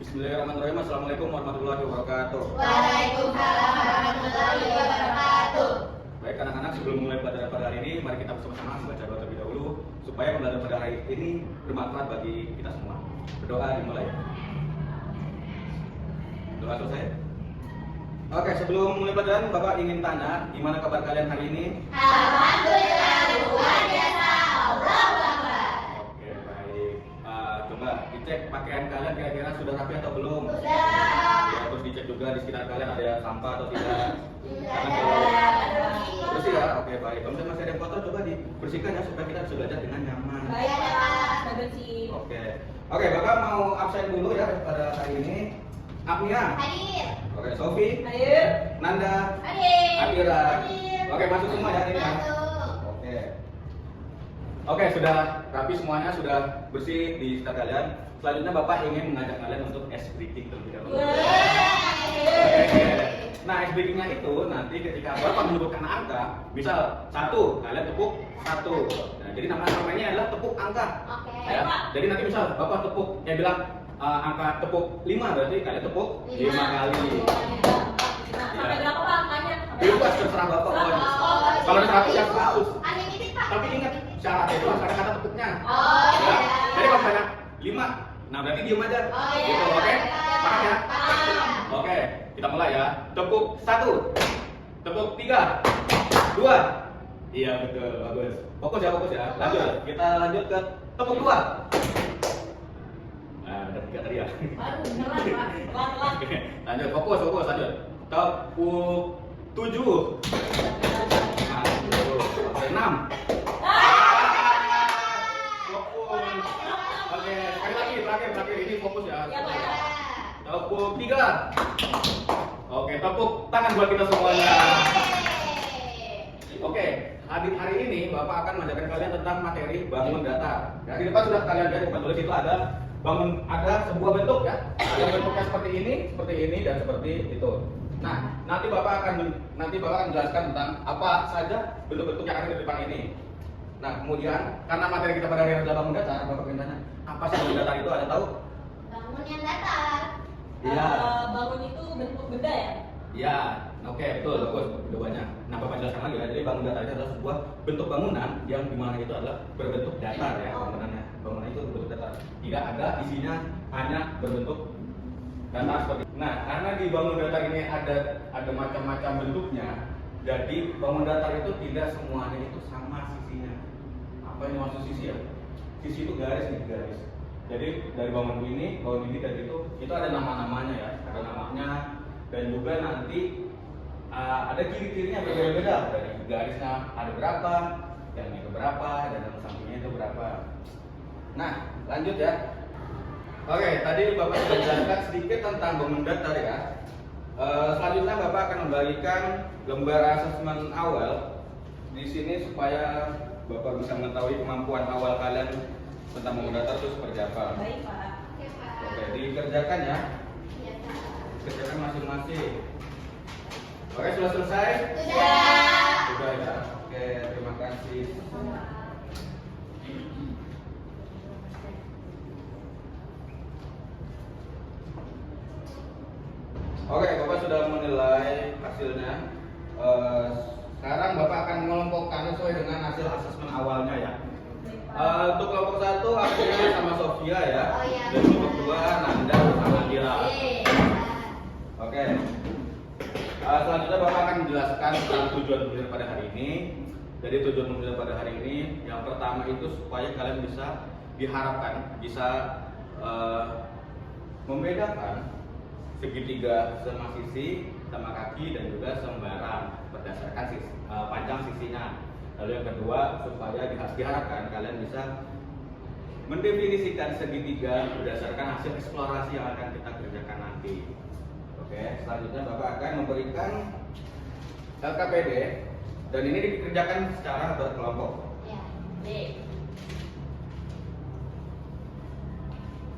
Bismillahirrahmanirrahim. Assalamualaikum warahmatullahi wabarakatuh. Waalaikumsalam warahmatullahi wabarakatuh. Baik anak-anak, sebelum mulai pelajaran pada hari ini, mari kita bersama-sama membaca doa terlebih dahulu supaya pembelajaran pada hari ini bermanfaat bagi kita semua. Berdoa dimulai. Doa selesai. Oke, sebelum mulai pelajaran, Bapak ingin tanya, gimana kabar kalian hari ini? Alhamdulillah luar biasa. Allahu Akbar. Oke, baik. Coba dicek pakaian kalian kira-kira sudah rapi atau belum? Sudah. Ya, terus dicek juga di sekitar kalian ada sampah atau tidak. Karena Sudah. kalau bersih ya, oke baik. Kalau misalnya masih ada yang kotor, coba dibersihkan ya supaya kita bisa belajar dengan nyaman. Baik, Pak. Sudah bersih. Oke, Bapak mau absen dulu ya pada hari ini. Agnia, Hadir. oke, Sofi, Hadir. Nanda, Hadir. Adira. Hadir. Oke, masuk semua ya ini ya. Masuk. Oke, sudah rapi semuanya, sudah bersih di sekitar kalian. Selanjutnya Bapak ingin mengajak kalian untuk ice breaking terlebih dahulu. Oke. Nah, ice breaking-nya itu nanti ketika Bapak menyebutkan angka, misal 1, kalian tepuk 1. Nah, jadi nama permainnya adalah tepuk angka. Oke. Ya. Jadi nanti misal Bapak tepuk, bilang angka tepuk 5, berarti kalian tepuk 5 kali. Sampai berapa Pak angkanya? Bebas terserah Bapak. Oh, Kalau ada 100 ya 100. Unlimited, Pak. Tapi ingat syaratnya itu harus ada kata tepuknya. Oh, Ya. iya. Jadi kalau misalnya 5, nah berarti diem aja. Oh, iya. Gitu, oke? Paham ya? Paham. Oke, kita mulai ya. Tepuk 1, tepuk 3, 2. Iya betul, bagus. Fokus ya. Lanjut, kita lanjut ke tepuk 2. Nah, ada 3 tadi ya. Baru pelan Pak. Pelan. Oke, lanjut, fokus, lanjut. Tepuk 7. Nah, 6. Fokus. Oke, sekali lagi, terakhir ini fokus ya. Ya, Pak. Tepuk 3. Oke, tepuk tangan buat kita semuanya. Oke, hari ini Bapak akan mengajarkan kalian tentang materi bangun datar. Ya, di depan sudah kalian lihat, Pak tulis itu ada sebuah bentuk ya. Ada bentuknya seperti ini dan seperti itu. Nah, nanti Bapak akan menjelaskan tentang apa saja bentuk-bentuk yang ada di depan ini. Nah, kemudian karena materi kita pada hari ini adalah bangun datar, Bapak ingin tanya, apa sih bangun datar itu? Ada tahu? Bangun yang datar. Iya. Bangun itu bentuk benda ya? Ya, oke, betul, bagus, jawabannya. Nah, Bapak jelaskan lagi ya. Jadi bangun datar itu adalah sebuah bentuk bangunan yang dimana itu adalah berbentuk datar ya bangunannya. Bangunan itu berbentuk datar. Tidak ada isinya, hanya berbentuk datar seperti itu. Nah, karena di bangun datar ini ada macam-macam bentuknya, jadi bangun datar itu tidak semuanya itu sama sisinya. Apa yang maksud sisi ya? Sisi itu garis nih, garis. Jadi dari bangun ini dan itu ada nama-namanya ya, ada namanya. Dan juga nanti ada ciri-cirinya berbeda-beda. Dari garisnya ada berapa, yang ini berapa, dan yang sampingnya itu berapa. Nah, lanjut ya. Oke, tadi Bapak sudah jelaskan sedikit tentang bangun datar ya. Selanjutnya Bapak akan membagikan lembar asesmen awal di sini supaya Bapak bisa mengetahui kemampuan awal kalian tentang bangun datar itu seperti apa. Baik Pak. Oke, Pak. Oke, dikerjakan ya. Iya, Pak. Kerjakan masing-masing. Oke, sudah selesai? Sudah. Sudah ya. Oke, terima kasih. Oke, Bapak sudah menilai hasilnya. Sekarang Bapak akan mengelompokkan sesuai dengan hasil asesmen awalnya ya. Untuk kelompok 1 Agnia sama Sofia ya. Oh, iya. Dan kelompok 2 Nanda sama Dira. Oke. Selanjutnya Bapak akan menjelaskan tentang tujuan pembelajaran pada hari ini. Jadi tujuan pembelajaran pada hari ini yang pertama itu supaya kalian diharapkan bisa membedakan segitiga sama sisi, sama kaki dan juga sembarang berdasarkan panjang sisinya. Lalu yang kedua supaya diharapkan kalian bisa mendefinisikan segitiga berdasarkan hasil eksplorasi yang akan kita kerjakan nanti. Oke, selanjutnya Bapak akan memberikan LKPD dan ini dikerjakan secara berkelompok. Ya. Baik.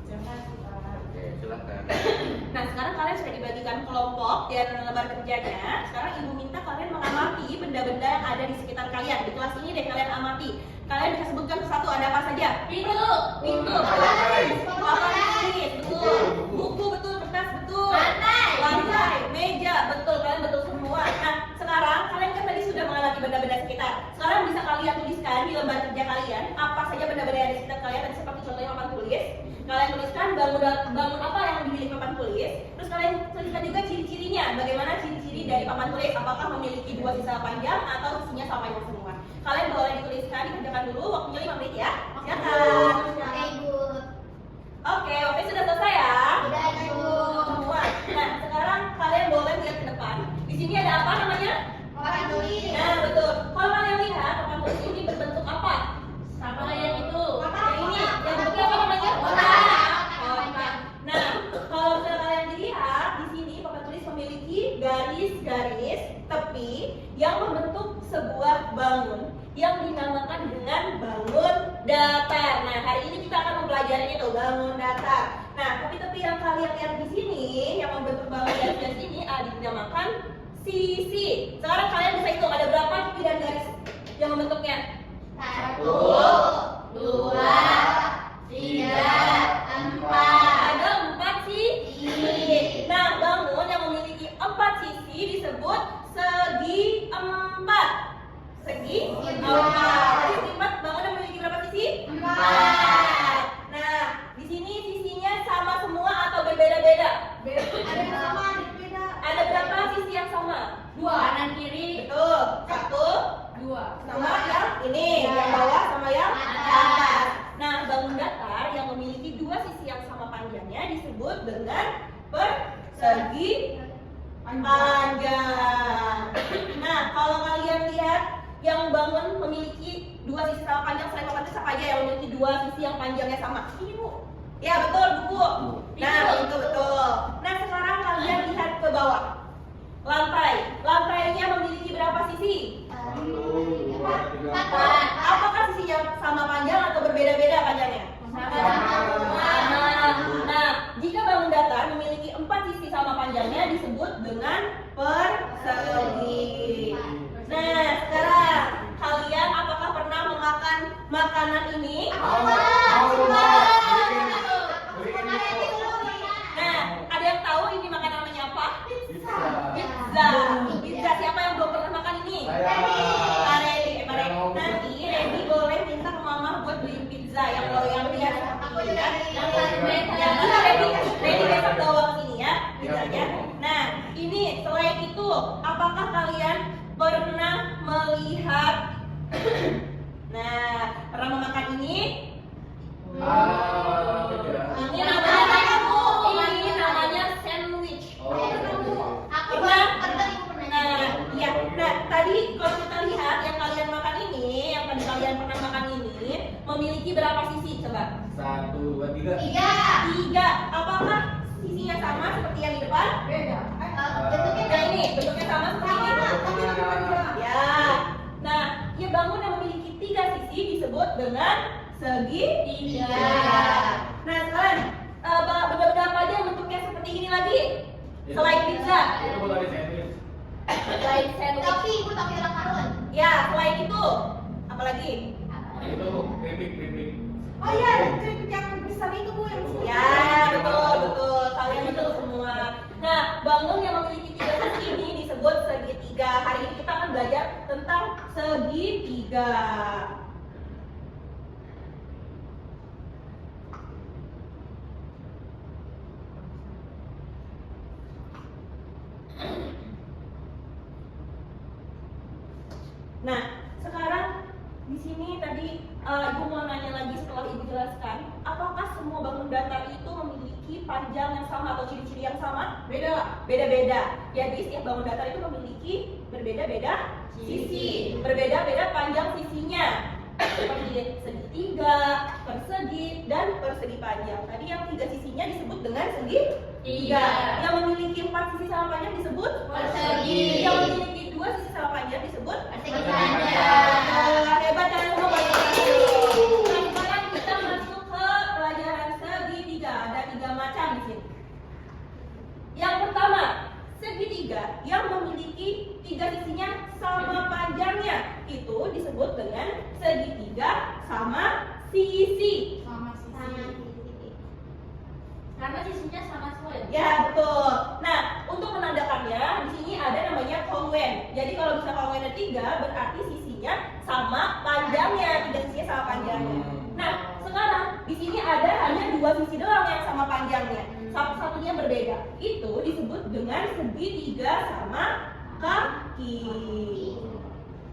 Terima kasih Pak. Oke, silakan. Nah, sekarang kalian sudah dibagikan kelompok dan lembar kerjanya. Sekarang Ibu minta kalian mengamati benda-benda yang ada di sekitar kalian. Di kelas ini deh kalian amati. Kalian bisa sebutkan satu ada apa saja? Pintu, Lantai. papan tulis, betul. Buku, betul. kita juga ciri-cirinya. Bagaimana ciri-ciri dari papan tulis? Apakah memiliki dua sisi sama panjang atau sisinya sama panjang semua? Kalian boleh dituliskan, dikerjakan dulu. Waktunya 5 menit ya. Silakan. Oke, Ibu. Oke, waktu sudah selesai ya. Udah, Ibu. Semua. Nah, sekarang kalian boleh lihat ke depan. Di sini ada apa namanya? Papan tulis. Nah, betul. Kalau kalian lihat, papan tulis ini berbentuk apa? Sama yang itu. Yang ini, yang bentuknya apa namanya? Kotak. Nah, kalau misalnya kalian lihat di sini papan tulis memiliki garis-garis tepi yang membentuk sebuah bangun yang dinamakan dengan bangun datar. Nah, hari ini kita akan mempelajarinya tuh, bangun datar. Nah, tepi-tepi yang kalian lihat di sini yang membentuk bangun garis-garis ini dinamakan sisi. Sekarang kalian bisa hitung ada berapa tepi dan garis yang membentuknya? 1, 2, 3, 4. Ada 4 sisi. Nah, bangun yang memiliki 4 sisi disebut segi 4. Segi 4. Tadi segi 4 bangun yang memiliki berapa sisi? 4. Nah, di sini sisinya sama semua atau berbeda-beda? Ada yang sama, ada yang beda. Ada berapa sisi yang sama? 2 kanan kiri. Betul. 1 sama yang ini, yang bawah sama yang atas. Nah, bangun datar yang memiliki dua sisi yang sama panjangnya disebut dengan persegi panjang. Nah, kalau kalian lihat yang bangun memiliki dua sisi sama panjang, selain papan tulis apa aja yang memiliki dua sisi yang panjangnya sama? Ini, Bu. Ya, betul, Bu. Nah, itu betul. Nah, sekarang kalian lihat ke bawah. Lantainya memiliki berapa sisi? 1, 2, 3, 4. Apakah sisinya sama panjang atau berbeda-beda panjangnya? Sama. Nah, jika bangun datar memiliki 4 sisi sama panjangnya disebut dengan persegi. Nah, sekarang kalian apakah pernah memakan makanan ini? Nah, ada yang tahu ini makanan namanya apa? Pizza. Siapa yang belum pernah makan ini? Nanti Redi boleh minta ke mama buat beliin pizza yang kalau yang lihat Aku ini juga ya. Redi besok bawa ke sini ya pizzanya. Nah, ini selain itu, apakah kalian pernah melihat nah, pernah memakan ini? Ini namanya sandwich. Aku Pernah? pernah Ibu pernah. Nah, iya. Nah, tadi kalau kita lihat yang kalian makan ini, yang tadi kalian pernah makan ini, memiliki berapa sisi? Coba. 1, 2, 3. 3. Apakah sisinya sama seperti yang di depan? Bentuknya Nah, ini bentuknya sama seperti ini. Ya. Nah, ya bangun yang memiliki 3 sisi disebut dengan segi 3. Nah, sekarang benda-benda apa aja yang bentuknya seperti ini lagi? Selain pizza. Itu bukan sandwich. Selain sandwich. Tapi Ibu tapi orang karun. Ya, selain itu, apa lagi? Itu keripik. Oh iya, keripik yang besar itu Bu yang besar. Ya, betul. Kalian betul semua. Nah, bangun yang memiliki 3 sisi ini disebut segitiga. Hari ini kita akan belajar tentang segitiga. Nah, sekarang di sini tadi Ibu mau nanya lagi setelah Ibu jelaskan, apakah semua bangun datar itu memiliki panjang yang sama atau ciri-ciri yang sama? Beda-beda. Jadi setiap bangun datar itu memiliki berbeda-beda sisi, berbeda-beda panjang sisinya. Seperti segitiga, persegi, dan persegi panjang. Tadi yang 3 sisinya disebut dengan segitiga. Yang memiliki 4 sisi sama panjang disebut Persegi. Yang memiliki 2 sisi sama panjang disebut Persegi panjang. Hebat kalian semua. Nah, sekarang kita masuk ke pelajaran segitiga. Ada 3 macam di sini. Yang pertama, segitiga yang memiliki 3 sisinya sama panjangnya itu disebut dengan segitiga sama sisi. Sama sisi. Karena sisinya sama semua ya. Ya, betul. Nah, untuk menandakannya di sini ada namanya konwen. Jadi kalau bisa konwennya 3 berarti sisinya sama panjangnya, 3 sisinya sama panjangnya. Nah, sekarang di sini ada hanya 2 sisi doang yang sama panjangnya. satu-satunya berbeda. Itu disebut dengan segitiga sama kaki.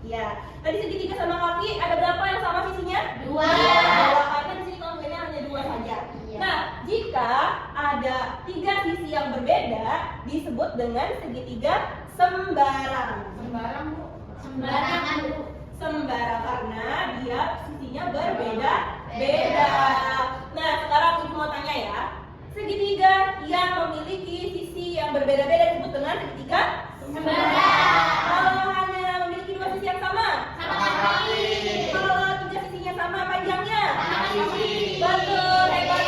Ya, tadi segitiga sama kaki ada berapa yang sama sisinya? Dua. Karena di sini konfliknya hanya dua saja. Iya. Nah, jika ada tiga sisi yang berbeda disebut dengan segitiga sembarang. Sembarang, Bu. Sembarangan, Bu. Sembarang karena dia sisinya berbeda-beda. Nah, sekarang ibu mau tanya ya, segitiga yang memiliki sisi yang berbeda-beda disebut dengan segitiga Sembarang. Kalau hanya memiliki dua sisi yang sama, Sama kaki. kalau tiga sisinya sama panjangnya, Sama sisi. betul, hebat.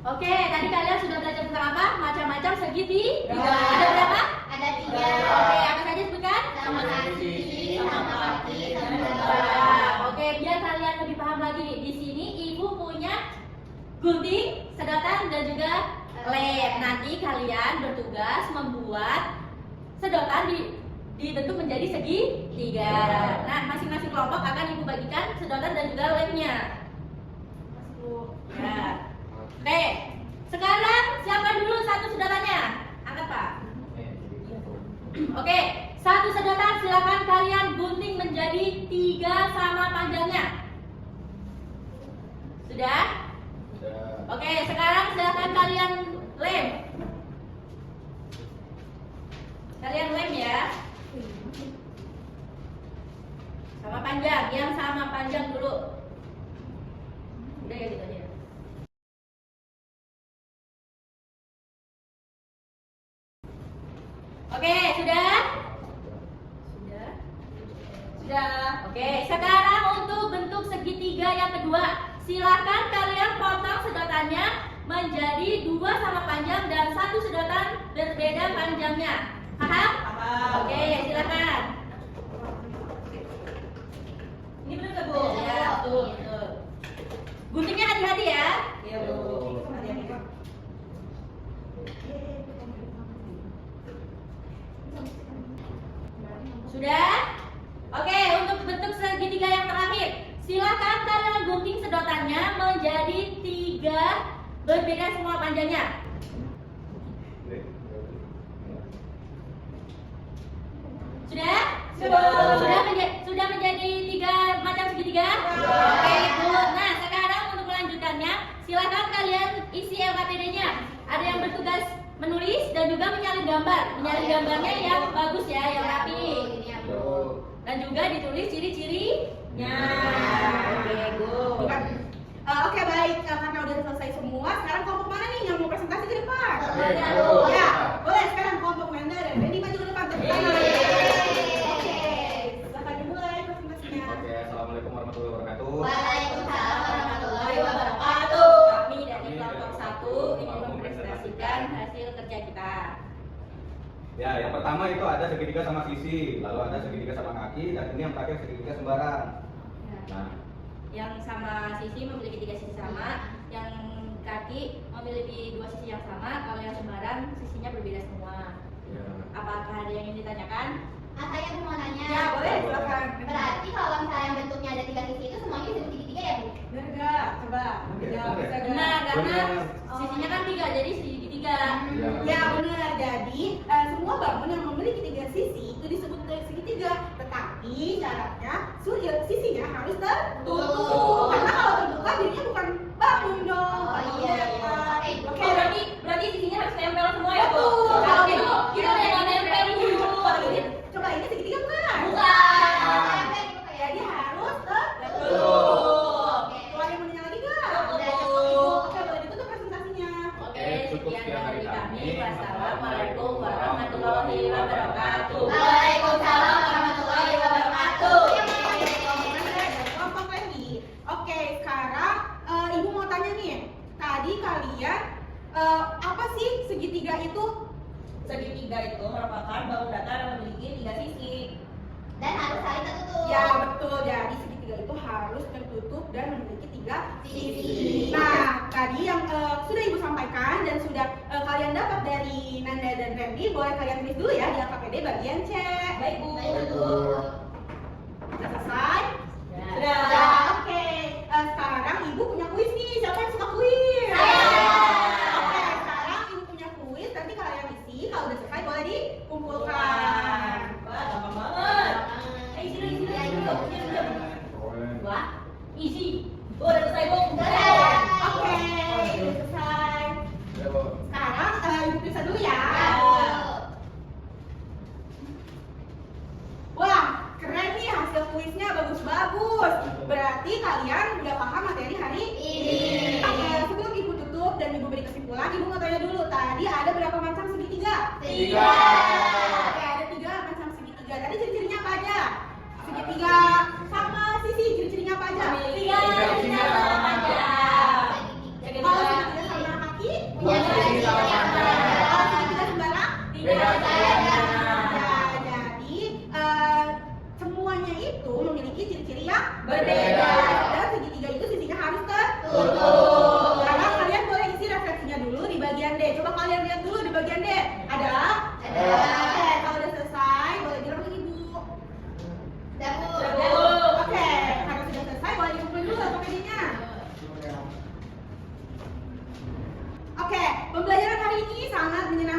Oke, tadi kalian sudah belajar tentang apa? Macam-macam segitiga. Ya. Ada berapa? Ada tiga. Oke, apa saja sebutkan? Sama sisi, sama kaki, sama Sembarang. Oke, biar kalian lebih paham lagi nih. Di sini ibu punya gunting, sedotan dan juga lem. Nanti kalian bertugas membuat sedotan dibentuk menjadi segitiga. Nah, masing-masing kelompok akan ibu bagikan sedotan dan juga lemnya. Ya. Oke, sekarang siapa dulu satu sedotannya? Angkat Pak. Oke, satu sedotan silakan kalian gunting menjadi 3 sama panjangnya. Sudah? Oke, sekarang silakan kalian lem. Kalian lem ya. Sama panjang, yang sama panjang dulu. Udah ya gitu aja. Oke, sudah? Sudah? Sudah. Oke, sekarang untuk bentuk segitiga yang kedua, silakan kalian potong sedotannya menjadi 2 sama panjang dan satu sedotan berbeda panjangnya. Paham? Paham. Oke, silakan. Ini benar nggak, Bu? Ya, betul, betul. Guntingnya hati-hati ya. Iya, Bu. Hati-hati, Bu. Sudah? Oke, untuk bentuk segitiga yang terakhir, silakan kalian gunting sedotannya menjadi 3 berbeda semua panjangnya. Sudah? Sudah menjadi 3 macam segitiga? Oke, good. Nah, sekarang untuk melanjutkannya, silakan kalian isi LKPD-nya. Ada yang bertugas menulis dan juga menyalin gambar. Menyalin gambarnya yang bagus ya, yang rapi. Dan juga ditulis ciri-cirinya. Oke, good. Oke, baik. Karena udah selesai semua, sekarang kelompok mana nih yang mau presentasi ke depan? Oke. Ya, boleh sekarang kelompok Manda dan Randy maju ke depan. Tepuk tangan. Oke, silakan dimulai presentasinya. Oke, assalamualaikum warahmatullahi wabarakatuh. Waalaikumsalam warahmatullahi wabarakatuh. Kami dari kelompok 1 ingin mempresentasikan hasil kerja kita. Ya, yang pertama itu ada segitiga sama sisi, lalu ada segitiga sama kaki, dan ini yang terakhir segitiga sembarang. Nah, Yang sama sisi memiliki 3 sisi sama, yang kaki memiliki 2 sisi yang sama, kalau yang sembarang sisinya berbeda semua. ya. Apakah ada yang ingin ditanyakan? Saya mau nanya. Ya, boleh, silakan. Berarti kalau misalnya bentuknya ada 3 sisi itu semuanya disebut segitiga ya, Bu? Benar nggak? Coba. Oke, Ya, benar. bisa nggak? Benar, karena Benar. sisinya kan 3, jadi segitiga. Ya. Ya, benar. Jadi semua bangun yang memiliki 3 sisi itu disebut segitiga. Tetapi syaratnya sisinya harus tertutup. Karena kalau terbuka jadinya bukan bangun dong. Oh, iya. Oke, Oh, berarti sisinya harus nempel semua ya, Bu? Betul. Kalau gitu, kita udah nempel dulu. Coba ini segitiga bukan? Bukan. Jadi harus tertutup. Tutup. Kalau ada yang mau nanya lagi nggak? Tutup. Oke, boleh ditutup presentasinya. Oke, sekian dari kami. Wassalamualaikum warahmatullahi wabarakatuh. Waalaikumsalam warahmatullahi wabarakatuh. Kelompok Randy. Oke, sekarang ibu mau tanya nih. Tadi kalian apa sih segitiga itu? Segitiga itu merupakan bangun datar yang memiliki 3 sisi. Dan harus saling tertutup. Ya betul. Jadi segitiga itu harus tertutup dan memiliki 3 sisi. Sisi. Nah, tadi yang sudah ibu sampaikan dan sudah kalian dapat dari Nanda dan Randy, boleh kalian tulis dulu ya di LKPD bagian C. Baik Bu. Baik, Bu. Sudah selesai? Ya. Sudah. Sudah. Oke. Sekarang ibu punya kuis nih Berarti kalian udah paham materi hari ini. Oke, sebelum ibu tutup dan ibu beri kesimpulan, ibu mau tanya dulu. Tadi ada berapa macam segitiga? 3. Oke, ada 3 macam segitiga. Tadi ciri-cirinya apa aja? Segitiga sama sisi, ciri-cirinya apa aja? Tiga ciri-cirinya sama aja. Kalau segitiga sama kaki, Punya ciri sama aja. kalau segitiga sembarang, Tiga Ya, jadi semuanya itu memiliki ciri-ciri yang Berbeda. Dan segitiga itu sisinya harus Tutup. Sekarang kalian boleh isi refleksinya dulu di bagian D. Coba kalian lihat dulu di bagian D. Ada? Ada. Oke, kalau udah selesai boleh bilang ke ibu. Dapur. Oke, karena sudah selesai boleh dikumpulin dulu PPD-nya. Oke, pembelajaran hari ini sangat menyenangkan.